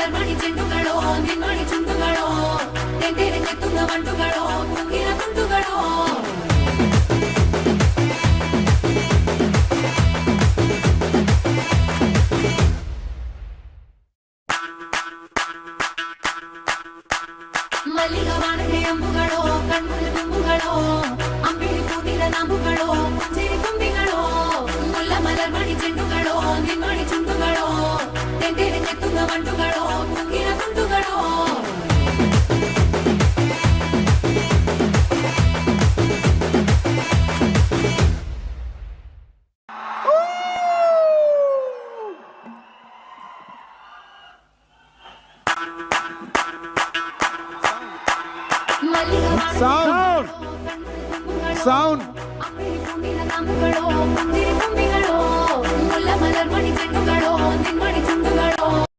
മലർമണി ചെണ്ടുകളോ നിൻമണി ചുണ്ടുകളോ തെന്തിരഞ്ഞെത്തുന്ന വണ്ടുകളോ കുങ്കില കുണ്ടുകളോ മല്ലികവാണന്റെ അമ്പുകളോ കൺമുല്ല തുമ്പുകളോ അമ്പിളി പൂതിര നാമ്പുകളോ പുഞ്ചിരി തുമ്പികളോ മുല്ല മലർമണി ചെണ്ടുകളോ നിൻമണി ചുണ്ടുകളോ തെന്തിരഞ്ഞെത്തുന്ന വണ്ടുകളോ കുങ്കില കുണ്ടുകളോ Sound. മുല്ല മലർമണി ചെണ്ടുകളോ നിൻമണി ചുണ്ടുകളോ